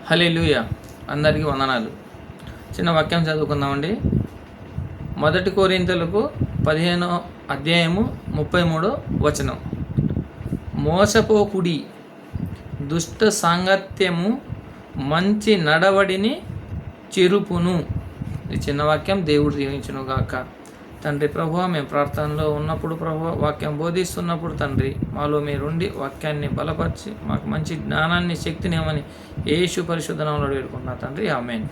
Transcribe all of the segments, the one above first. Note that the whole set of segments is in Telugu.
హల్లెలూయా. అందరికీ వందనాలు. చిన్న వాక్యం చదువుకుందామండి. 1 కొరింథీయులకు 15వ అధ్యాయము 33వ వచనం. మోసపోకుడి, దుష్ట సాంగత్యము మంచి నడవడిని చెరుపును. ఈ చిన్న వాక్యం దేవుడు దీవించును గాక. తండ్రి ప్రభువా, మేము ప్రార్థనలో ఉన్నప్పుడు ప్రభువా, వాక్యం బోధిస్తున్నప్పుడు తండ్రి మాలో మీరుండి వాక్యాన్ని బలపరిచి మాకు మంచి జ్ఞానాన్ని, శక్తిని ఇవ్వమని యేసు పరిశుద్ధ నామములో వేడుకుంటున్నా తండ్రి, ఆమేన్.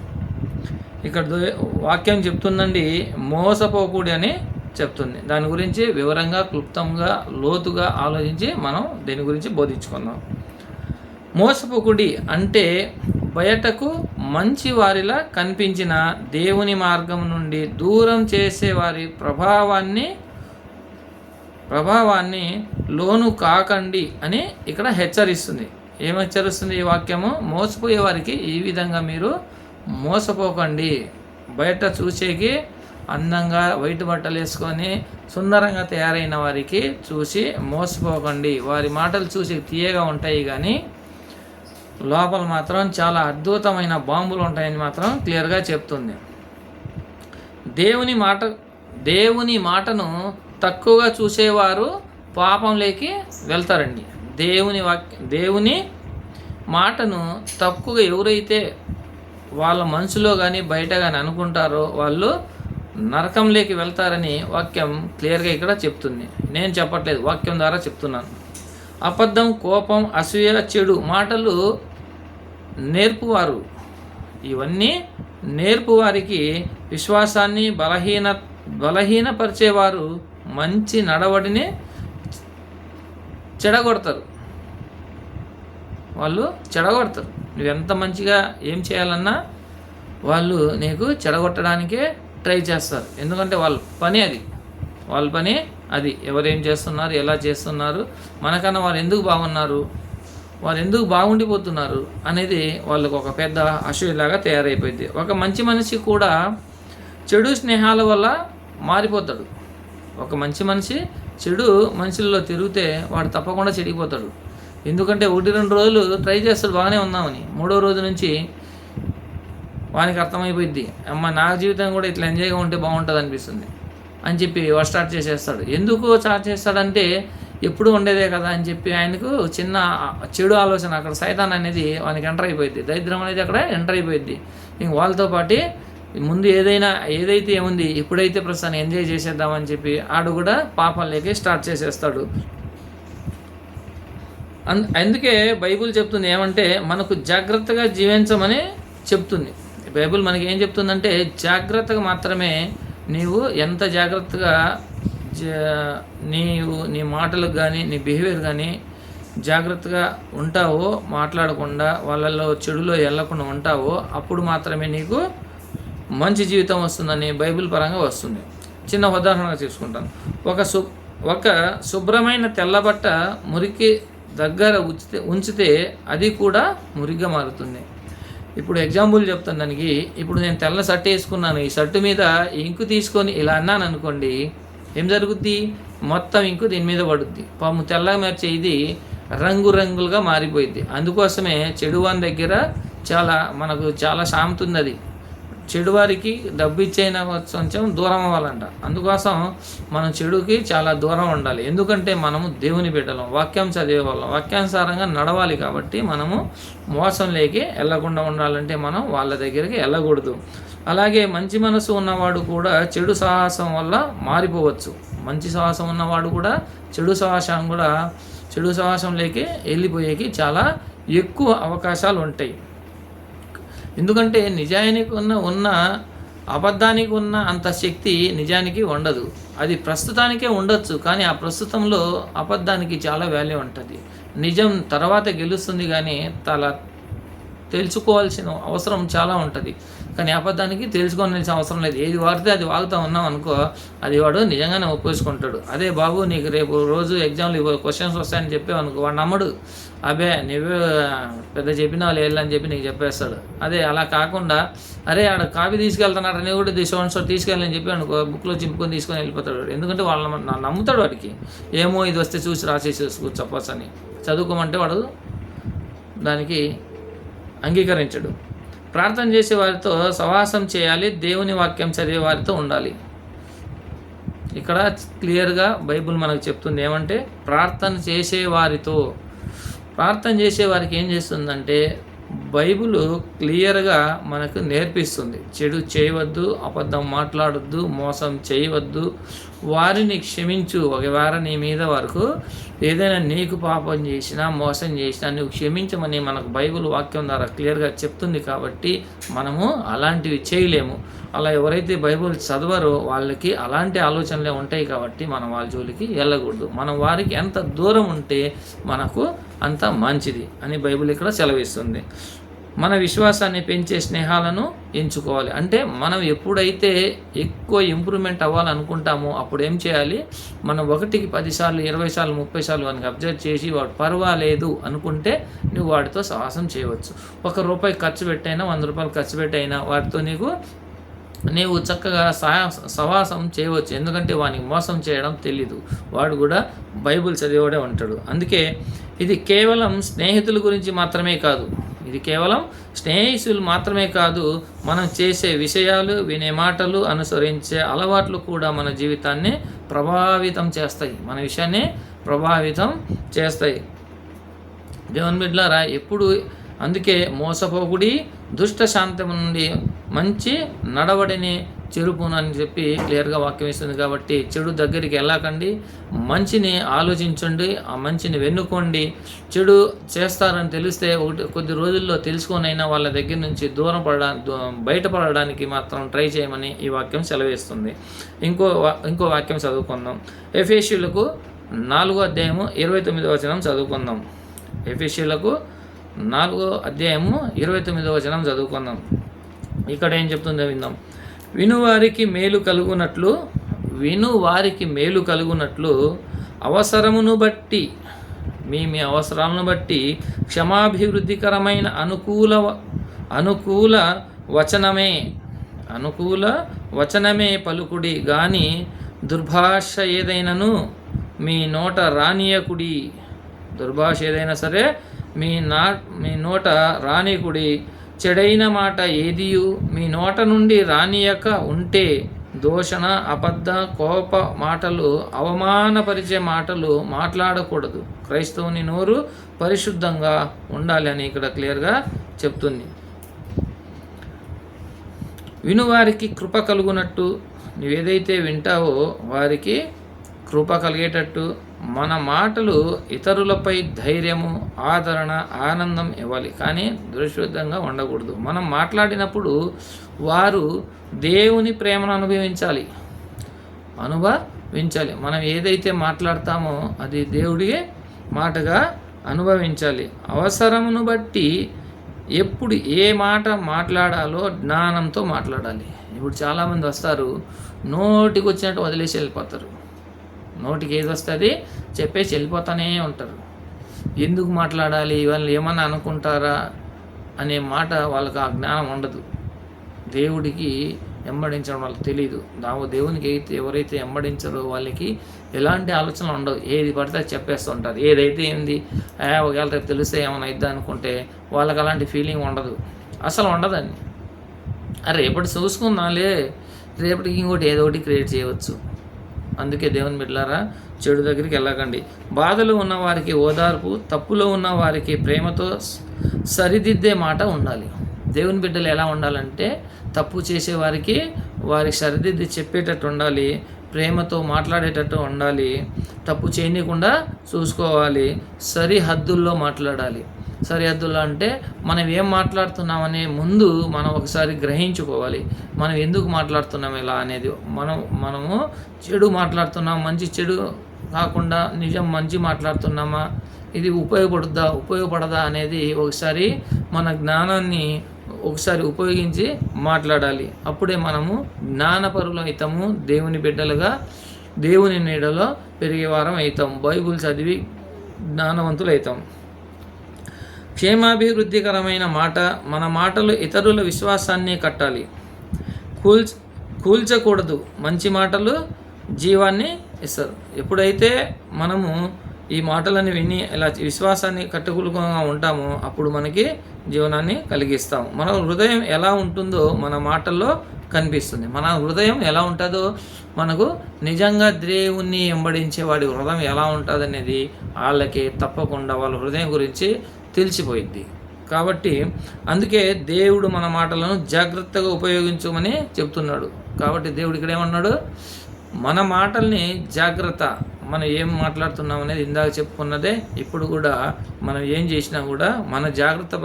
ఇక్కడ వాక్యం చెప్తుందండి, మోసపోకూడదు అని చెప్తుంది. దాని గురించి వివరంగా, క్లుప్తంగా, లోతుగా ఆలోచించి మనం దీని గురించి బోధించుకుందాం. మోసపోకుడి అంటే బయటకు మంచి వారిలా కనిపించిన దేవుని మార్గం నుండి దూరం చేసే వారి ప్రభావాన్ని లోను కాకండి అని ఇక్కడ హెచ్చరిస్తుంది. ఏం హెచ్చరిస్తుంది ఈ వాక్యము? మోసపోయే వారికి ఈ విధంగా మీరు మోసపోకండి. బయట చూసేకి అందంగా వైట్ బట్టలు వేసుకొని సుందరంగా తయారైన వారికి చూసి మోసపోకండి. వారి మాటలు చూసి తీయగా ఉంటాయి, కానీ లోపల మాత్రం చాలా అద్భుతమైన బాంబులు ఉంటాయని మాత్రం క్లియర్గా చెప్తుంది. దేవుని మాటను తక్కువగా చూసేవారు పాపంలోకి వెళ్తారండి. దేవుని మాటను తక్కువగా ఎవరైతే వాళ్ళ మనసులో కానీ బయట కానీ అనుకుంటారో వాళ్ళు నరకంలోకి వెళ్తారని వాక్యం క్లియర్గా ఇక్కడ చెప్తుంది. నేను చెప్పట్లేదు, వాక్యం ద్వారా చెప్తున్నాను. అబద్ధం, కోపం, అసూయ, చెడు మాటలు నేర్పువారు. ఇవన్నీ నేర్పువారికి విశ్వాసాన్ని బలహీనపరిచేవారు మంచి నడవడిని చెడగొడతారు. వాళ్ళు చెడగొడతారు. నువ్వెంత మంచిగా ఏం చేయాలన్నా వాళ్ళు నీకు చెడగొట్టడానికే ట్రై చేస్తారు. ఎందుకంటే వాళ్ళ పని అది. ఎవరేం చేస్తున్నారు, ఎలా చేస్తున్నారు, మనకన్నా వాళ్ళు ఎందుకు బాగున్నారు, వాళ్ళు ఎందుకు బాగుండిపోతున్నారు అనేది వాళ్ళకు ఒక పెద్ద అసూయలాగా తయారైపోయింది. ఒక మంచి మనిషి కూడా చెడు స్నేహాల వల్ల మారిపోతాడు. ఒక మంచి మనిషి చెడు మనుషుల్లో తిరిగితే వాడు తప్పకుండా చెడిపోతాడు. ఎందుకంటే 1-2 రోజులు ట్రై చేస్తాడు బాగానే ఉందామని, 3వ రోజు నుంచి వానికి అర్థమైపోయింది, అమ్మ నా జీవితం కూడా ఇట్లా ఎంజాయ్గా ఉంటే బాగుంటుంది అనిపిస్తుంది అని చెప్పి వాడు స్టార్ట్ చేసేస్తాడు. ఎందుకు స్టార్ట్ చేస్తాడంటే ఎప్పుడు ఉండేదే కదా అని చెప్పి ఆయనకు చిన్న చెడు ఆలోచన, అక్కడ సైతాన్ అనేది వానికి ఎంటర్ అయిపోయింది, దరిద్రం అనేది అక్కడ ఎంటర్ అయిపోయింది. ఇంక వాళ్ళతో పాటు ముందు ఏదైతే ఏముంది ఇప్పుడైతే ప్రస్తుతాన్ని ఎంజాయ్ చేసేద్దామని చెప్పి ఆడు కూడా పాపంలోకి స్టార్ట్ చేసేస్తాడు. అందుకే బైబిల్ చెప్తుంది ఏమంటే మనకు జాగ్రత్తగా జీవించమని చెప్తుంది. బైబిల్ మనకి ఏం చెప్తుందంటే జాగ్రత్తగా మాత్రమే, నీవు ఎంత జాగ్రత్తగా నీ మాటలకు కానీ నీ బిహేవియర్ కానీ జాగ్రత్తగా ఉంటావో, మాట్లాడకుండా వాళ్ళల్లో చెడులో వెళ్ళకుండా ఉంటావో, అప్పుడు మాత్రమే నీకు మంచి జీవితం వస్తుందని బైబిల్ పరంగా వస్తుంది. చిన్న ఉదాహరణగా తీసుకుంటాను. ఒక శుభ్రమైన తెల్లబట్ట మురికి దగ్గర ఉంచితే అది కూడా మురిగ్గా మారుతుంది. ఇప్పుడు ఎగ్జాంపుల్ చెప్తాను దానికి. ఇప్పుడు నేను తెల్ల షర్ట్ వేసుకున్నాను, ఈ షర్టు మీద ఇంకు తీసుకొని ఇలా అన్నాను అనుకోండి, ఏం జరుగుద్ది? మొత్తం ఇంకు దీని మీద పడుద్ది. పాము తెల్లగా మార్చే ఇది రంగులుగా మారిపోయింది. అందుకోసమే చెడువాని దగ్గర మనకు చాలా సామెత ఉంది. అది చెడువారికి డబ్బు ఇచ్చైనా కొంచెం దూరం అవ్వాలంట. అందుకోసం మనం చెడుకి చాలా దూరం ఉండాలి. ఎందుకంటే మనము దేవుని బిడ్డలం, వాక్యం చదివేవాళ్ళం, వాక్యానుసారంగా నడవాలి. కాబట్టి మనము మోసంలోకి వెళ్ళకుండా ఉండాలంటే మనం వాళ్ళ దగ్గరికి వెళ్ళకూడదు. అలాగే మంచి మనసు ఉన్నవాడు కూడా చెడు సాహసం వల్ల మారిపోవచ్చు. మంచి సాహసం ఉన్నవాడు కూడా చెడు సాహసంలోకి వెళ్ళిపోయేకి చాలా ఎక్కువ అవకాశాలు ఉంటాయి. ఎందుకంటే నిజానికి ఉన్న అబద్ధానికి ఉన్న అంత శక్తి నిజానికి ఉండదు. అది ప్రస్తుతానికే ఉండొచ్చు, కానీ ఆ ప్రస్తుతంలో అబద్ధానికి చాలా వాల్యూ ఉంటుంది. నిజం తర్వాత గెలుస్తుంది, కానీ తెలుసుకోవాల్సిన అవసరం చాలా ఉంటుంది. కానీ అబద్ధానికి తెలుసుకోవాల్సిన అవసరం లేదు. ఏది వాడితే అది వాగుతూ ఉన్నాం అనుకో, అది వాడు నిజంగానే ఒప్పేసుకుంటాడు. అదే బాబు నీకు రేపు రోజు ఎగ్జామ్లు క్వశ్చన్స్ వస్తాయని చెప్పావు అనుకో, వాడు నమ్మడు. అబే నువ్వే పెద్ద చెప్పినా వాళ్ళు అని చెప్పి నీకు చెప్పేస్తాడు. అదే అలా కాకుండా అరే ఆడ కాపీ తీసుకెళ్తున్నాడు అని కూడా తీసుకెళ్ళని చెప్పి అనుకో, బుక్లో చింపుకొని తీసుకొని వెళ్ళిపోతాడు. ఎందుకంటే వాళ్ళు నమ్ముతాడు. వాడికి ఏమో ఇది వస్తే చూసి రాసేసి చెప్పొచ్చు అని చదువుకోమంటే వాడు దానికి అంగీకరించడు. ప్రార్థన చేసే వారితో సహవాసం చేయాలి, దేవుని వాక్యం చదివే వారితో ఉండాలి. ఇక్కడ క్లియర్గా బైబిల్ మనకు చెప్తుంది ఏమంటే, ప్రార్థన చేసే వారికి ఏం చేస్తుందంటే బైబిల్ క్లియర్గా మనకు నేర్పిస్తుంది. చెడు చేయవద్దు, అబద్ధం మాట్లాడొద్దు, మోసం చేయవద్దు, వారిని క్షమించు. ఒకవేళ నీ మీద వరకు ఏదైనా నీకు పాపం చేసినా మోసం చేసినా నువ్వు క్షమించమని మనకు బైబిల్ వాక్యం ద్వారా క్లియర్గా చెప్తుంది. కాబట్టి మనము అలాంటివి చేయలేము. అలా ఎవరైతే బైబిల్ చదవరో వాళ్ళకి అలాంటి ఆలోచనలే ఉంటాయి. కాబట్టి మనం వాళ్ళ జోలికి వెళ్ళకూడదు. మనం వారికి ఎంత దూరం ఉంటే మనకు అంత మంచిది అని బైబిల్ ఇక్కడ సెలవిస్తుంది. మన విశ్వాసాన్ని పెంచే స్నేహాలను ఎంచుకోవాలి. అంటే మనం ఎప్పుడైతే ఎక్కువ ఇంప్రూవ్మెంట్ అవ్వాలనుకుంటామో అప్పుడు ఏం చేయాలి, మనం 1కి 10 సార్లు 20 సార్లు 30 సార్లు వానికి అబ్జర్వ్ చేసి వాడు పర్వాలేదు అనుకుంటే నువ్వు వాడితో సహవాసం చేయవచ్చు. ₹1 ఖర్చు పెట్టైనా ₹100 ఖర్చు పెట్టైనా వాటితో నీవు చక్కగా సహవాసం చేయవచ్చు. ఎందుకంటే వానికి మోసం చేయడం తెలీదు, వాడు కూడా బైబిల్ చదివేవాడే ఉంటాడు. అందుకే ఇది కేవలం స్నేహితుల గురించి మాత్రమే కాదు, మనం చేసే విషయాలు, వినే మాటలు, అనుసరించే అలవాట్లు కూడా మన జీవితాన్ని ప్రభావితం చేస్తాయి, మన విషయాన్ని ప్రభావితం చేస్తాయి. దేవుని బిడ్డలారా, ఎప్పుడు అందుకే మోసపోకుడి, దుష్ట శాంతం నుండి మంచి నడవడిని చెరుపునని చెప్పి క్లియర్గా వాక్యం ఇస్తుంది. కాబట్టి చెడు దగ్గరికి వెళ్ళకండి, మంచిని ఆలోచించండి, ఆ మంచిని వెన్నుకోండి. చెడు చేస్తారని తెలిస్తే కొద్ది రోజుల్లో తెలుసుకొనైనా వాళ్ళ దగ్గర నుంచి బయటపడడానికి మాత్రం ట్రై చేయమని ఈ వాక్యం సెలవిస్తుంది. ఇంకో వాక్యం చదువుకుందాం. ఎఫెసీయులకు 4:29 చదువుకుందాం. ఎఫెసీయులకు 4:29 చదువుకుందాం. ఇక్కడ ఏం చెప్తుందో విందాం. వినువారికి మేలు కలుగునట్లు అవసరమును బట్టి మీ అవసరాలను బట్టి క్షమాభివృద్ధికరమైన అనుకూల వచనమే పలుకుడి గాని దుర్భాష ఏదైనను మీ నోట రానియకుడి. దుర్భాష ఏదైనా సరే మీ నోట రానికుడి. చెడైన మాట ఏదియు మీ నోట నుండి రానియక ఉంటే దూషణ, అబద్ధ, కోప మాటలు, అవమానపరిచే మాటలు మాట్లాడకూడదు. క్రైస్తవుని నోరు పరిశుద్ధంగా ఉండాలి అని ఇక్కడ క్లియర్గా చెప్తుంది. వినువారికి కృప కలుగునట్టు, నువ్వేదైతే వింటావో వారికి కృప కలిగేటట్టు మన మాటలు ఇతరులపై ధైర్యము, ఆదరణ, ఆనందం ఇవ్వాలి, కానీ దురుశుద్ధంగా ఉండకూడదు. మనం మాట్లాడినప్పుడు వారు దేవుని ప్రేమను అనుభవించాలి. మనం ఏదైతే మాట్లాడతామో అది దేవుడి మాటగా అనుభవించాలి. అవసరమును బట్టి ఎప్పుడు ఏ మాట మాట్లాడాలో జ్ఞానంతో మాట్లాడాలి. ఇప్పుడు చాలామంది వస్తారు, నోటికి వచ్చినట్టు వదిలేసి వెళ్ళిపోతారు. నోటికి ఏది వస్తుంది చెప్పేసి వెళ్ళిపోతూనే ఉంటారు. ఎందుకు మాట్లాడాలి, వాళ్ళు ఏమన్నా అనుకుంటారా అనే మాట వాళ్ళకి ఆ జ్ఞానం ఉండదు. దేవుడికి వెంబడించడం వాళ్ళకి తెలియదు. దేవునికి ఎవరైతే వెంబడించారో వాళ్ళకి ఎలాంటి ఆలోచనలు ఉండవు. ఏది పడితే చెప్పేస్తూ ఉంటారు. ఏదైతే ఏంది ఒకవేళ రేపు తెలిస్తే ఏమైనా ఇద్దా అనుకుంటే వాళ్ళకి అలాంటి ఫీలింగ్ ఉండదు, అసలు ఉండదండి. రేపటి చూసుకుందాంలే, రేపటికి ఇంకోటి ఏదో ఒకటి క్రియేట్ చేయవచ్చు. అందుకే దేవుని బిడ్డలారా, చెడు దగ్గరికి వెళ్ళకండి. బాధలో ఉన్న వారికి ఓదార్పు, తప్పులో ఉన్న వారికి ప్రేమతో సరిదిద్దే మాట ఉండాలి. దేవుని బిడ్డలు ఎలా ఉండాలంటే తప్పు చేసేవారికి వారికి సరిదిద్ది చెప్పేటట్టు ఉండాలి, ప్రేమతో మాట్లాడేటట్టు ఉండాలి, తప్పు చేయకుండా చూసుకోవాలి, సరిహద్దుల్లో మాట్లాడాలి. సరిహద్దుల్లో అంటే మనం ఏం మాట్లాడుతున్నామనే ముందు మనం ఒకసారి గ్రహించుకోవాలి. మనం ఎందుకు మాట్లాడుతున్నాం ఇలా అనేది. మనము చెడు మాట్లాడుతున్నాం, మంచి చెడు కాకుండా నిజం మంచి మాట్లాడుతున్నామా, ఇది ఉపయోగపడదా అనేది ఒకసారి మన జ్ఞానాన్ని ఉపయోగించి మాట్లాడాలి. అప్పుడే మనము జ్ఞానపరులు అవుతాము, దేవుని బిడ్డలుగా దేవుని నీడలో పెరిగేవారం అవుతాం, బైబిల్ చదివి జ్ఞానవంతులు అవుతాం. క్షేమాభివృద్ధికరమైన మాట, మన మాటలు ఇతరుల విశ్వాసాన్ని కట్టాలి, కూల్చకూడదు. మంచి మాటలు జీవాన్ని ఇస్తారు. ఎప్పుడైతే మనము ఈ మాటలని విని ఇలా విశ్వాసాన్ని కట్టుకులుగా ఉంటామో అప్పుడు మనకి జీవనాన్ని కలిగిస్తాము. మన హృదయం ఎలా ఉంటుందో మన మాటల్లో కనిపిస్తుంది. మన హృదయం ఎలా ఉంటుందో, మనకు నిజంగా దేవుణ్ణి వెంబడించే వాడి హృదయం ఎలా ఉంటుంది అనేది వాళ్ళకి తప్పకుండా వాళ్ళ హృదయం గురించి తెలిసిపోయిద్ది. కాబట్టి అందుకే దేవుడు మన మాటలను జాగ్రత్తగా ఉపయోగించమని చెప్తున్నాడు. కాబట్టి దేవుడు ఇక్కడ ఏమన్నాడు, మన మాటల్ని జాగ్రత్త, మనం ఏం మాట్లాడుతున్నాం అనేది ఇందాక చెప్పుకున్నదే. ఇప్పుడు కూడా మనం ఏం చేసినా కూడా మన జాగ్రత్త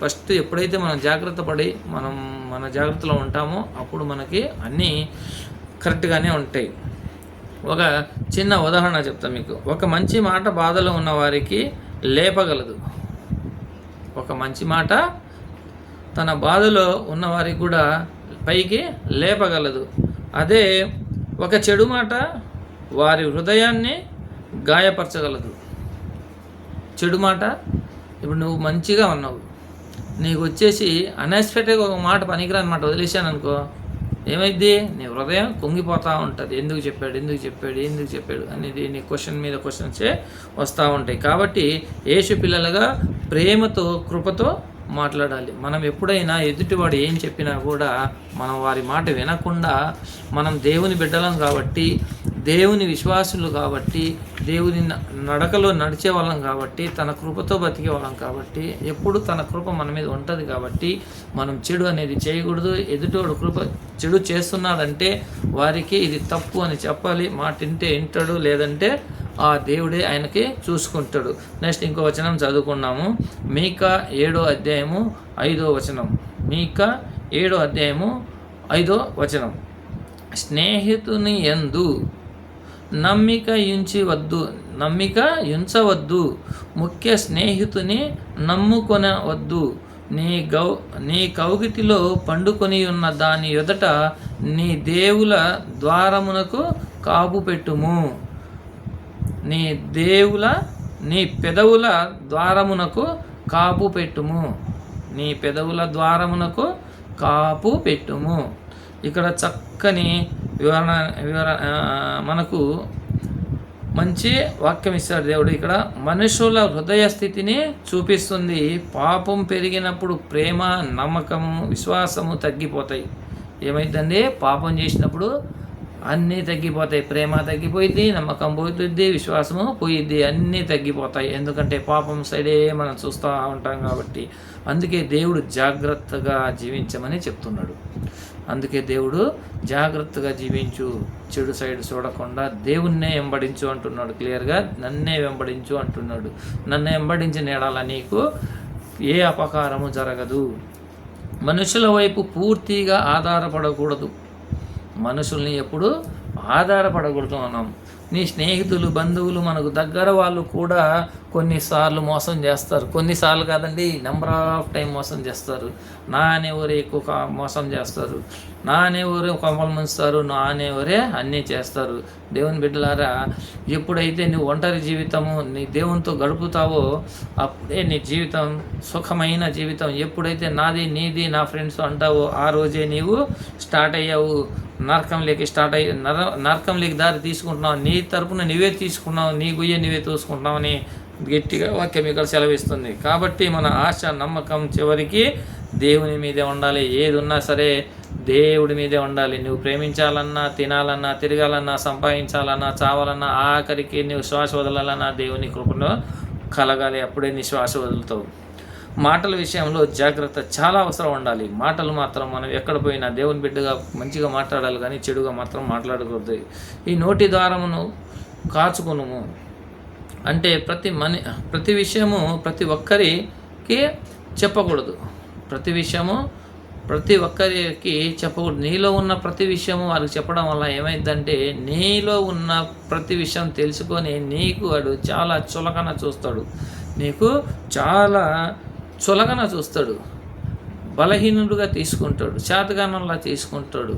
ఫస్ట్ ఎప్పుడైతే మనం జాగ్రత్త పడి మన జాగ్రత్తలో ఉంటామో అప్పుడు మనకి అన్నీ కరెక్ట్గానే ఉంటాయి. ఒక చిన్న ఉదాహరణ చెప్తాను మీకు. ఒక మంచి మాట బాధలో ఉన్న వారికి లేపగలదు. ఒక మంచి మాట తన బాధలో ఉన్నవారికి కూడా పైకి లేపగలదు. అదే ఒక చెడు మాట వారి హృదయాన్ని గాయపరచగలదు. చెడు మాట, ఇప్పుడు నువ్వు మంచిగా ఉన్నావు, నీకు వచ్చేసి అన్ఎక్స్పెక్టెడ్గా ఒక మాట పనికిరాని మాట వదిలేశాను అనుకో, ఏమైంది, నీ హృదయం కుంగిపోతూ ఉంటుంది. ఎందుకు చెప్పాడు అనేది నీ క్వశ్చన్ మీద క్వశ్చన్సే వస్తూ ఉంటాయి. కాబట్టి యేసు పిల్లలుగా ప్రేమతో కృపతో మాట్లాడాలి. మనం ఎప్పుడైనా ఎదుటివాడు ఏం చెప్పినా కూడా మనం వారి మాట వినకుండా, మనం దేవుని బిడ్డలం కాబట్టి, దేవుని విశ్వాసులు కాబట్టి, దేవుని నడకలో నడిచే వాళ్ళం కాబట్టి, తన కృపతో బతికే వాళ్ళం కాబట్టి, ఎప్పుడు తన కృప మన మీద ఉంటుంది కాబట్టి మనం చెడు అనేది చేయకూడదు. ఎదుటివాడు చెడు చేస్తున్నాడంటే వారికి ఇది తప్పు అని చెప్పాలి. మాట వింటాడు, లేదంటే ఆ దేవుడే ఆయనకి చూసుకుంటాడు. నెక్స్ట్ ఇంకో వచనం చదువుకున్నాము. మీకా 7వ అధ్యాయము 5వ వచనం. మీకా 7వ అధ్యాయము 5వ వచనం. స్నేహితుని యందు నమ్మిక ఉంచవద్దు, ముఖ్య స్నేహితుని నమ్ముకొనవద్దు. నీ కౌగిటిలో పండుకొని ఉన్న దాని ఎదుట నీ దేవుల ద్వారమునకు కాపు పెట్టుము. నీ పెదవుల ద్వారమునకు కాపు పెట్టుము. నీ పెదవుల ద్వారమునకు కాపు పెట్టుము. ఇక్కడ చక్కని వివరణ మనకు మంచి వాక్యం ఇస్తాడు దేవుడు. ఇక్కడ మనుషుల హృదయ స్థితిని చూపిస్తుంది. పాపం పెరిగినప్పుడు ప్రేమ, నమ్మకము, విశ్వాసము తగ్గిపోతాయి. ఏమైందండి, పాపం చేసినప్పుడు అన్నీ తగ్గిపోతాయి. ప్రేమ తగ్గిపోయిద్ది, నమ్మకం పోతుంది, విశ్వాసము పోయిద్ది, అన్నీ తగ్గిపోతాయి. ఎందుకంటే పాపం సైడే మనం చూస్తూ ఉంటాం కాబట్టి. అందుకే దేవుడు జాగ్రత్తగా జీవించమని చెప్తున్నాడు. అందుకే దేవుడు జాగ్రత్తగా జీవించు, చెడు సైడ్ చూడకుండా దేవుణ్ణే వెంబడించు అంటున్నాడు. క్లియర్గా నన్నే వెంబడించు అంటున్నాడు. నన్ను వెంబడించిన ఎడల నీకు ఏ అపకారము జరగదు. మనుషుల వైపు పూర్తిగా ఆధారపడకూడదు. మనుషుల్ని ఎప్పుడు ఆధారపడకూడదు మనం. నీ స్నేహితులు, బంధువులు, మనకు దగ్గర వాళ్ళు కూడా కొన్నిసార్లు మోసం చేస్తారు. కొన్నిసార్లు కాదండి, నెంబర్ ఆఫ్ టైం మోసం చేస్తారు. నా అనేవరే ఎక్కువ మోసం చేస్తారు, నా అనేవరే కొంపలు ముంచుతారు, నా అనేవరే అన్నీ చేస్తారు. దేవుని బిడ్డలారా, ఎప్పుడైతే నువ్వు ఒంటరి జీవితము నీ దేవునితో గడుపుతావో అప్పుడే నీ జీవితం సుఖమైన జీవితం. ఎప్పుడైతే నాది నీది నా ఫ్రెండ్స్ అంటావో ఆ రోజే నీవు స్టార్ట్ అయ్యావు. నరకంలోకి దారి తీసుకుంటున్నావు. నీ తరపున నీవే తీసుకున్నావు, నీ గుయ్య నీవే తోసుకుంటున్నావు అని గట్టిగా వాక్యం ఇక్కడ సెలవిస్తుంది. కాబట్టి మన ఆశ, నమ్మకం చివరికి దేవుని మీదే ఉండాలి. ఏది ఉన్నా సరే దేవుడి మీదే ఉండాలి. నువ్వు ప్రేమించాలన్నా, తినాలన్నా, తిరగాలన్నా, సంపాదించాలన్నా, చావాలన్నా, ఆఖరికి నువ్వు శ్వాస వదలాలన్నా దేవుని కృపలో కలగాలి. అప్పుడే నీ శ్వాస వదులుతావు. మాటల విషయంలో జాగ్రత్త చాలా అవసరం ఉండాలి. మాటలు మాత్రం మనం ఎక్కడ పోయినా దేవుని బిడ్డగా మంచిగా మాట్లాడాలి, కానీ చెడుగా మాత్రం మాట్లాడకూడదు. ఈ నోటి ద్వారమును కాచుకునుము అంటే ప్రతి విషయము ప్రతి ఒక్కరికి చెప్పకూడదు. ప్రతి విషయము ప్రతి ఒక్కరికి చెప్పకూడదు. నీలో ఉన్న ప్రతి విషయము వారికి చెప్పడం వల్ల ఏమైందంటే నీలో ఉన్న ప్రతి విషయం తెలుసుకొని నీకు వాడు చాలా చులకన చూస్తాడు. నీకు చాలా చులకన చూస్తాడు, బలహీనుడుగా తీసుకుంటాడు, చేతగానంలా తీసుకుంటాడు.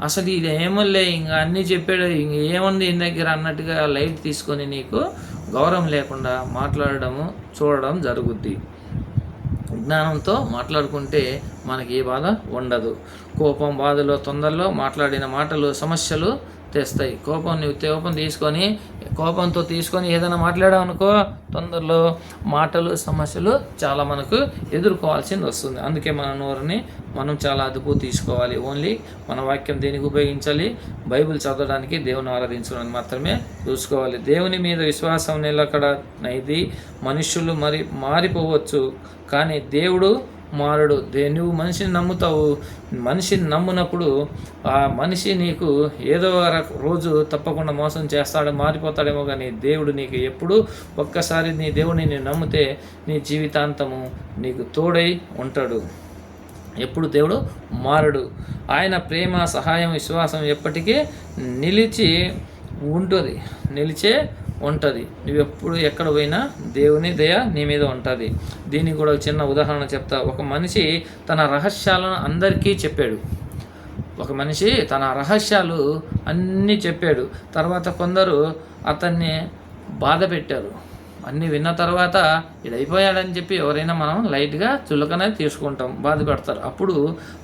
అసలు ఇది ఏమోలే, ఇంకా అన్నీ చెప్పాడు, ఇంక ఏముంది ఈయన దగ్గర అన్నట్టుగా లైట్ తీసుకొని నీకు గౌరవం లేకుండా మాట్లాడడము చూడడం జరుగుద్ది. జ్ఞానంతో మాట్లాడుకుంటే మనకి ఏ బాధ ఉండదు. కోపం, బాధలో, తొందరలో మాట్లాడిన మాటలు సమస్యలు తెస్తాయి. కోపం కోపంతో తీసుకొని ఏదైనా మాట్లాడామనుకో తొందరలో మాటలు సమస్యలు చాలా మనకు ఎదుర్కోవాల్సింది వస్తుంది. అందుకే మన నోరుని మనం చాలా అదుపు తీసుకోవాలి. ఓన్లీ మన వాక్యం దేనికి ఉపయోగించాలి? బైబిల్ చదవడానికి, దేవుని ఆరాధించడానికి మాత్రమే చూసుకోవాలి. దేవుని మీద విశ్వాసం నిలకడనైది. మనుషులు మారిపోవచ్చు, కానీ దేవుడు మారడు. నువ్వు మనిషిని నమ్ముతావు. మనిషిని నమ్మునప్పుడు ఆ మనిషి నీకు ఏదో రోజు తప్పకుండా మోసం చేస్తాడు, మారిపోతాడేమో, కానీ దేవుడు నీకు ఎప్పుడు ఒక్కసారి నీ దేవుడిని నేను నమ్మితే నీ జీవితాంతము నీకు తోడై ఉంటాడు. ఎప్పుడు దేవుడు మారడు. ఆయన ప్రేమ, సహాయం, విశ్వాసం ఎప్పటికీ నిలిచే ఉంటుంది. నువ్వు ఎప్పుడు ఎక్కడ పోయినా దేవుని దయ నీ మీద ఉంటుంది. దీనికి కూడా చిన్న ఉదాహరణ చెప్తా. ఒక మనిషి తన రహస్యాలను అందరికీ చెప్పాడు. అన్నీ చెప్పాడు. తర్వాత కొందరు అతన్ని బాధ పెట్టారు. అన్నీ విన్న తర్వాత ఇదైపోయాడని చెప్పి ఎవరైనా మనం లైట్గా చులకనే తీసుకుంటాం, బాధ పెడతారు. అప్పుడు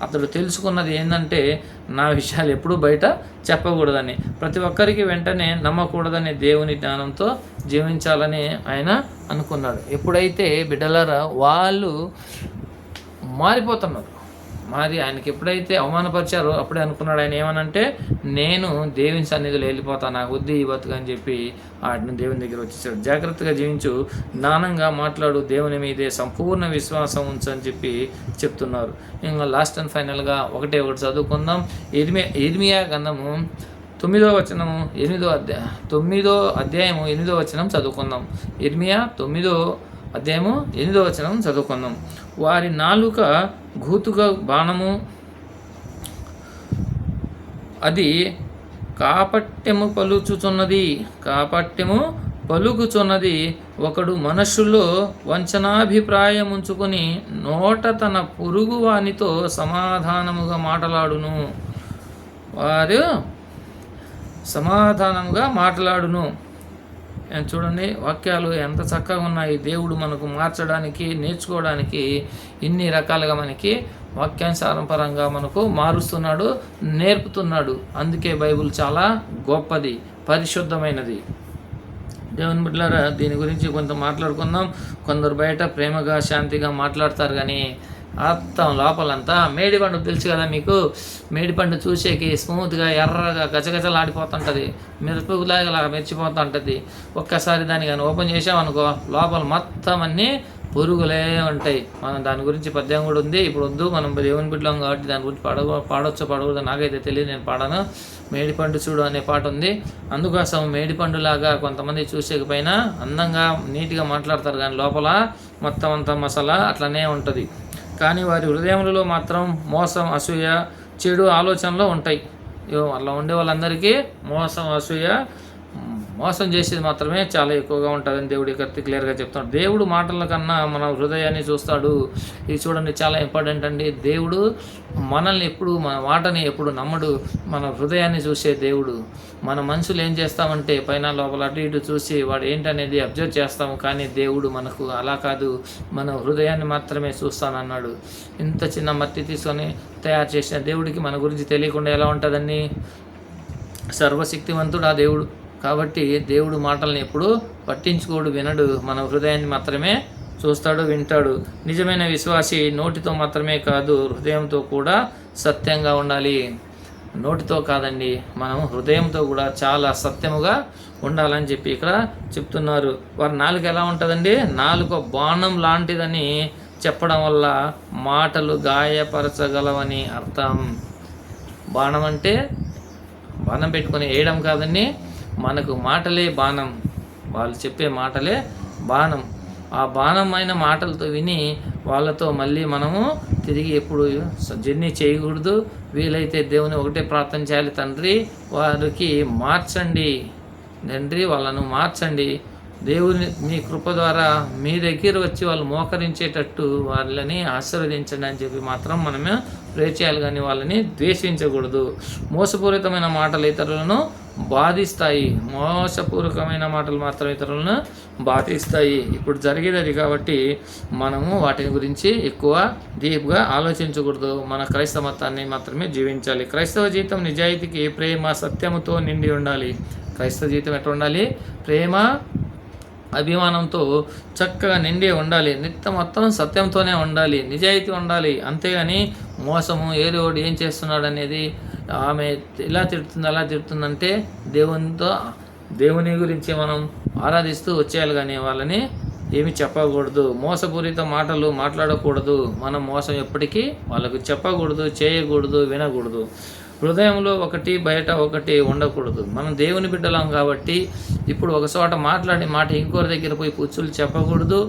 అతడు తెలుసుకున్నది ఏంటంటే నా విషయాలు ఎప్పుడూ బయట చెప్పకూడదని, ప్రతి ఒక్కరికి వెంటనే నమ్మకూడదని దేవుని జ్ఞానంతో జీవించాలని ఆయన అనుకున్నాడు. ఎప్పుడైతే బిడ్డలారా వాళ్ళు మారిపోతున్నారు, ఆయనకి ఎప్పుడైతే అవమానపరిచారో అప్పుడే అనుకున్నాడు. ఆయన ఏమనంటే నేను దేవుని సన్నిధిలో వెళ్ళిపోతాను, నాకు వద్దు ఈ బతుకు అని చెప్పి వాటిని దేవుని దగ్గర వచ్చేసాడు. జాగ్రత్తగా జీవించు, జ్ఞానంగా మాట్లాడు, దేవుని మీదే సంపూర్ణ విశ్వాసం ఉంచని చెప్పి చెప్తున్నారు. ఇంకా లాస్ట్ అండ్ ఫైనల్గా ఒకటి చదువుకుందాం. ఇర్మియా గ్రంథము 9వ అధ్యాయము 8వ వచనం చదువుకుందాం. ఇర్మియా 9వ అధ్యాయము 8వ వచనం చదువుకుందాం. వారి నాలుక ఘూతుగా బాణము, అది కాపట్యము పలుకుచున్నది. ఒకడు మనస్సులో వంచనాభిప్రాయం ఉంచుకొని నోట తన పొరుగు వానితో సమాధానముగా మాట్లాడును. చూడండి, వాక్యాలు ఎంత చక్కగా ఉన్నాయి. దేవుడు మనకు మార్చడానికి, నేర్చుకోవడానికి ఇన్ని రకాలుగా మనకి వాక్యానుసారం పరంగా మనకు మారుస్తున్నాడు, నేర్పుతున్నాడు. అందుకే బైబిల్ చాలా గొప్పది, పరిశుద్ధమైనది. దేవుని బిడ్డలారా, దీని గురించి కొంత మాట్లాడుకుందాం. కొందరు బయట ప్రేమగా, శాంతిగా మాట్లాడతారు, కానీ అర్థం లోపలంతా మేడిపండు తెలుసు కదా మీకు. మేడిపండు చూసేకి స్మూత్గా ఎర్రగా గజగజలాడిపోతుంటుంది, మిరపలాగా మెరిచిపోతుంటుంది. ఒక్కసారి దాన్ని కానీ ఓపెన్ చేసామనుకో లోపల మొత్తం అన్నీ పురుగులే ఉంటాయి. మనం దాని గురించి పద్యం కూడా ఉంది. ఇప్పుడు వద్దు, మనం దేవుని బిడ్డలం కాబట్టి దాని గురించి పాడకూడదు నాకైతే తెలియదు, నేను పాడాను. మేడిపండు చూడు అనే పాట ఉంది. అందుకోసం మేడిపండులాగా కొంతమంది చూసేకపోయినా అందంగా నీట్గా మాట్లాడతారు, కానీ లోపల మొత్తం అంతా మసాలా అట్లనే ఉంటుంది. కానీ వారి హృదయములలో మాత్రం మోసం, అసూయ, చెడు ఆలోచనలు ఉంటాయి. అలా ఉండే వాళ్ళందరికీ మోసం, అసూయ, మోసం చేసేది మాత్రమే చాలా ఎక్కువగా ఉంటుందని దేవుడి క్లియర్గా చెప్తాడు. దేవుడు మాటల కన్నా మన హృదయాన్ని చూస్తాడు. ఇది చూడండి, చాలా ఇంపార్టెంట్ అండి. దేవుడు మనల్ని ఎప్పుడు, మన మాటని ఎప్పుడు నమ్మడు, మన హృదయాన్ని చూసే దేవుడు. మన మనుషులు ఏం చేస్తామంటే పైన లోపల అటు ఇటు చూసి వాడు ఏంటనేది అబ్జర్వ్ చేస్తాము, కానీ దేవుడు మనకు అలా కాదు, మన హృదయాన్ని మాత్రమే చూస్తానన్నాడు. ఇంత చిన్న మట్టి తీసుకొని తయారు చేసిన దేవుడికి మన గురించి తెలియకుండా ఎలా ఉంటుందని? సర్వశక్తివంతుడు ఆ దేవుడు. కాబట్టి దేవుడు మాటల్ని ఎప్పుడు పట్టించుకోడు, వినడు, మన హృదయాన్ని మాత్రమే చూస్తాడు, వింటాడు. నిజమైన విశ్వాసి నోటితో మాత్రమే కాదు, హృదయంతో కూడా సత్యంగా ఉండాలి. నోటితో కాదండి, మనం హృదయంతో కూడా చాలా సత్యముగా ఉండాలని చెప్పి ఇక్కడ చెప్తున్నారు. వారి నాలుక ఎలా ఉంటుందండి? నాలుక బాణం లాంటిదని చెప్పడం వల్ల మాటలు గాయపరచగలవని అర్థం. బాణం అంటే బాణం పెట్టుకొని వేయడం కాదండి, మనకు మాటలే బాణం, వాళ్ళు చెప్పే మాటలే బాణం. ఆ బాణమైన మాటలతో విని వాళ్ళతో మళ్ళీ మనము తిరిగి ఎప్పుడు జర్నీ చేయకూడదు. వీలైతే దేవుని ఒకటే ప్రార్థన చేయాలి, తండ్రి వారికి మార్చండి, తండ్రి వాళ్ళను మార్చండి. దేవుని మీ కృప ద్వారా మీ దగ్గర వచ్చి వాళ్ళు మోకరించేటట్టు వాళ్ళని ఆశీర్వదించండి అని చెప్పి మాత్రం మనమే ప్రే చేయాలి, కానీ వాళ్ళని ద్వేషించకూడదు. మోసపూరితమైన మాటలు ఇతరులను బాధిస్తాయి. మోసపూర్వకమైన మాటలు మాత్రం ఇతరులను బాధిస్తాయి. ఇప్పుడు జరిగేది అది కాబట్టి మనము వాటిని గురించి ఎక్కువ డీప్గా ఆలోచించకూడదు. మన క్రైస్తవ మతాన్ని మాత్రమే జీవించాలి. క్రైస్తవ జీవితం నిజాయితీకి, ప్రేమ, సత్యముతో నిండి ఉండాలి. క్రైస్తవ జీవితం ఎట్లా ఉండాలి? ప్రేమ, అభిమానంతో చక్కగా నిండి ఉండాలి. నిత్యం మొత్తం సత్యంతోనే ఉండాలి, నిజాయితీ ఉండాలి. అంతేగాని మోసము, ఏదో ఏం చేస్తున్నాడు అనేది, ఆమె ఇలా తిడుతుంది అలా తిడుతుందంటే దేవుని గురించి మనం ఆరాధిస్తూ వచ్చేయాలి, కానీ వాళ్ళని ఏమి చెప్పకూడదు. మోసపూరిత మాటలు మాట్లాడకూడదు. మనం మోసం ఎప్పటికీ వాళ్ళకు చెప్పకూడదు, చేయకూడదు, వినకూడదు. హృదయంలో ఒకటి, బయట ఒకటి ఉండకూడదు. మనం దేవుని బిడ్డలం కాబట్టి ఇప్పుడు ఒక చోట మాట్లాడే మాట ఇంకోరి దగ్గర పోయి పుచ్చులు చెప్పకూడదు,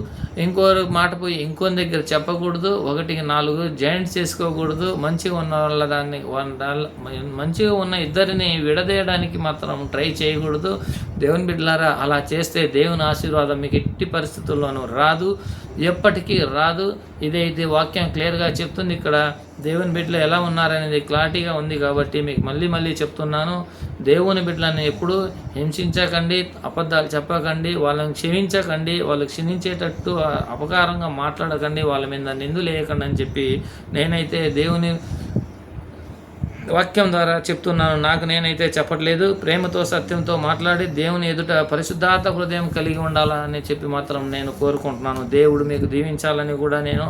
ఇంకోరి మాట పోయి ఇంకోరి దగ్గర చెప్పకూడదు, 1-4 జాయింట్స్ చేసుకోకూడదు. మంచిగా ఉన్న వాళ్ళ మంచిగా ఉన్న ఇద్దరిని విడదీయడానికి మాత్రం ట్రై చేయకూడదు. దేవుని బిడ్డలారా, అలా చేస్తే దేవుని ఆశీర్వాదం మీకు ఎట్టి పరిస్థితుల్లోనూ రాదు, ఎప్పటికీ రాదు. ఇదైతే వాక్యం క్లియర్గా చెప్తుంది. ఇక్కడ దేవుని బిడ్డలు ఎలా ఉన్నారనేది క్లారిటీగా ఉంది కాబట్టి మీకు మళ్ళీ చెప్తున్నాను. దేవుని బిడ్డలను ఎప్పుడు హింసించకండి, అబద్ధాలు చెప్పకండి, వాళ్ళని క్షమించకండి, వాళ్ళు క్షమించేటట్టు అపకారంగా మాట్లాడకండి, వాళ్ళ మీద నిందులేయకండి అని చెప్పి నేనైతే దేవుని వాక్యం ద్వారా చెప్తున్నాను. నాకు నేనైతే చెప్పట్లేదు. ప్రేమతో, సత్యంతో మాట్లాడి దేవుని ఎదుట పరిశుద్ధాత్మ హృదయం కలిగి ఉండాలని చెప్పి మాత్రం నేను కోరుకుంటున్నాను. దేవుడు మీకు దీవించాలని కూడా నేను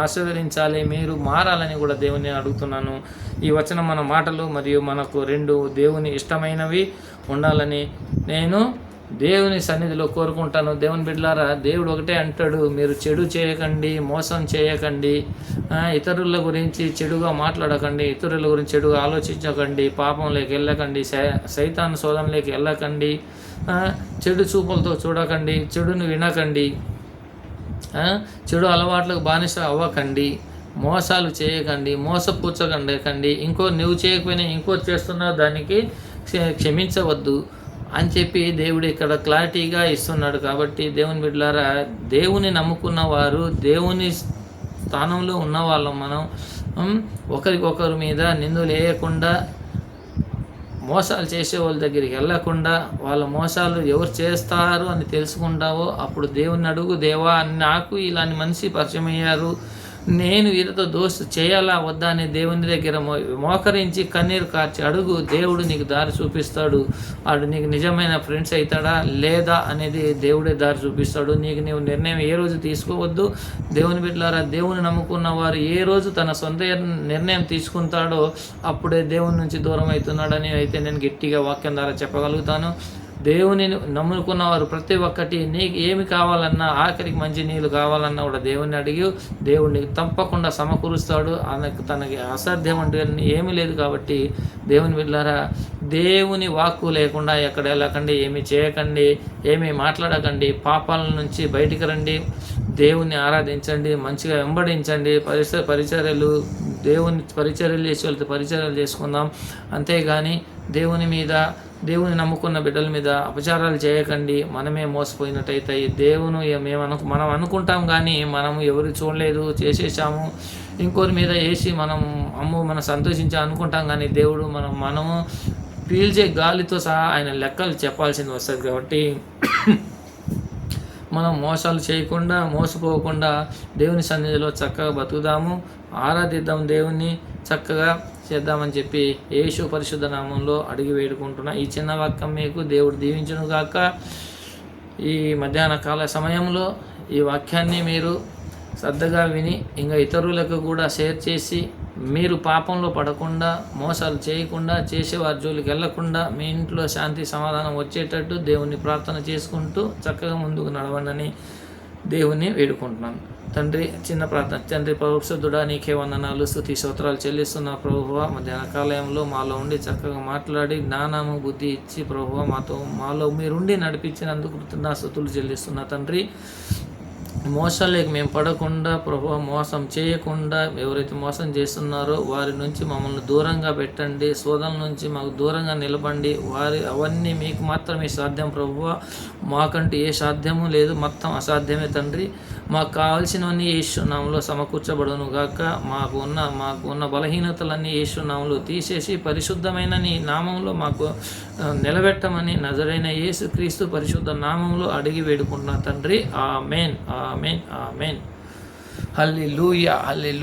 ఆశీర్వదించాలి, మీరు మారాలని కూడా దేవుని అడుగుతున్నాను. ఈ వచనం మన మాటలు మరియు మనకు 2 దేవుని ఇష్టమైనవి ఉండాలని నేను దేవుని సన్నిధిలో కోరుకుంటాను. దేవుని బిడ్డలారా, దేవుడు ఒకటే అంటాడు, మీరు చెడు చేయకండి, మోసం చేయకండి, ఇతరుల గురించి చెడుగా మాట్లాడకండి, ఇతరుల గురించి చెడుగా ఆలోచించకండి, పాపంలోకి వెళ్ళకండి, సైతాను శోధనలోకి వెళ్ళకండి, చెడు చూపులతో చూడకండి, చెడును వినకండి, చెడు అలవాట్లకు బానిస అవ్వకండి, మోసాలు చేయకండి, మోసపుచ్చకండి, నువ్వు చేయకపోయినా ఇంకోటి చేస్తున్నా దానికి క్షమించవద్దు అని చెప్పి దేవుడు ఇక్కడ క్లారిటీగా ఇస్తున్నాడు. కాబట్టి దేవుని బిడ్డలారా, దేవుని నమ్ముకున్న వారు, దేవుని స్థానంలో ఉన్న వాళ్ళం మనం. ఒకరికొకరి మీద నిందలు వేయకుండా, మోసాలు చేసే వాళ్ళ దగ్గరికి వెళ్ళకుండా, వాళ్ళ మోసాలు ఎవరు చేస్తారు అని తెలుసుకుంటావో అప్పుడు దేవుని అడుగు, దేవా నాకు ఇలాంటి మనిషి పరిచయం అయ్యారు, నేను వీరితో దోస్తు చేయాలా వద్దా అని దేవుని దగ్గర మోకరించి కన్నీరు కార్చి అడుగు. దేవుడు నీకు దారి చూపిస్తాడు. వాడు నీకు నిజమైన ఫ్రెండ్స్ అవుతాడా లేదా అనేది దేవుడే దారి చూపిస్తాడు. నీవు నిర్ణయం ఏ రోజు తీసుకోవద్దు. దేవుని బిడ్డలారా, దేవుని నమ్ముకున్న వారు ఏ రోజు తన సొంత నిర్ణయం తీసుకుంటాడో అప్పుడే దేవుని నుంచి దూరం అవుతున్నాడని అయితే నేను గట్టిగా వాక్యం ద్వారా చెప్పగలుగుతాను. దేవుని నమ్ముకున్న వారు ప్రతి ఒక్కటి నీకు ఏమి కావాలన్నా, ఆఖరికి మంచి నీళ్ళు కావాలన్నా కూడా దేవుని అడిగి దేవుడిని తప్పకుండా సమకూరుస్తాడు. తనకి అసాధ్యం అంటే ఏమీ లేదు. కాబట్టి దేవుని బిడ్డలారా, దేవుని వాక్కు లేకుండా ఎక్కడ వెళ్ళకండి, ఏమి చేయకండి, ఏమీ మాట్లాడకండి, పాపాల నుంచి బయటికి రండి, దేవుని ఆరాధించండి, మంచిగా వెంబడించండి, పరిచర్యలు దేవుని పరిచర్యలు చేసే వాళ్ళతో పరిచర్యలు చేసుకుందాం. అంతేగాని దేవుని నమ్ముకున్న బిడ్డల మీద అపచారాలు చేయకండి. మనమే మోసపోయినట్టయితే మనం అనుకుంటాం, కానీ మనం ఎవరు చూడలేదు, చేసేసాము, ఇంకోరి మీద వేసి మనం సంతోషించా అనుకుంటాం. కానీ దేవుడు మనము పీల్చే గాలితో సహా ఆయన లెక్కలు చెప్పాల్సింది వస్తుంది. కాబట్టి మనం మోసాలు చేయకుండా, మోసపోకుండా దేవుని సన్నిధిలో చక్కగా బతుకుదాము, ఆరాధిద్దాం, దేవుణ్ణి చక్కగా చేద్దామని చెప్పి యేసు పరిశుద్ధ నామంలో అడిగి వేడుకుంటున్నా. ఈ చిన్న వాక్యం మీకు దేవుడు దీవించును గాక. ఈ మధ్యాహ్న కాల సమయంలో ఈ వాక్యాన్ని మీరు శ్రద్ధగా విని ఇంకా ఇతరులకు కూడా షేర్ చేసి, మీరు పాపంలో పడకుండా, మోసాలు చేయకుండా, చేసేవారి జోలికి వెళ్లకుండా, మీ ఇంట్లో శాంతి సమాధానం వచ్చేటట్టు దేవుని ప్రార్థన చేసుకుంటూ చక్కగా ముందుకు నడవండి దేవుని వేడుకుంటున్నాను. తండ్రి, చిన్న ప్రార్థన. తండ్రి పరిశుద్ధుడా, నీకే వందనాలు, స్తుతి స్తోత్రాలు చెల్లిస్తున్న ప్రభువా, మధ్యాహ్న కాలంలో మాలో ఉండి చక్కగా మాట్లాడి జ్ఞానము బుద్ధి ఇచ్చి ప్రభువా మాలో మీరుండి నడిపించినందుకు స్తుతులు చెల్లిస్తున్నా తండ్రి. మోసాలేకి మేము పడకుండా ప్రభువా, మోసం చేయకుండా ఎవరైతే మోసం చేస్తున్నారో వారి నుంచి మమ్మల్ని దూరంగా పెట్టండి. శోధనల నుంచి మాకు దూరంగా నిలబండి. అవన్నీ మీకు మాత్రమే సాధ్యం ప్రభువా, మాకంటే ఏ సాధ్యము లేదు, మొత్తం అసాధ్యమే తండ్రి. మాకు కావాల్సినవన్నీ యేసునామములో సమకూర్చబడును గాక. మాకు ఉన్న బలహీనతలన్నీ యేసునామములో తీసేసి పరిశుద్ధమైన నీ నామంలో మాకు నిలబెట్టమని నజరైన యేసుక్రీస్తు పరిశుద్ధ నామంలో అడిగి వేడుకుంటున్నా తండ్రి. ఆమేన్, ఆమేన్, ఆమేన్. హల్లెలూయా, హల్లెలూయా.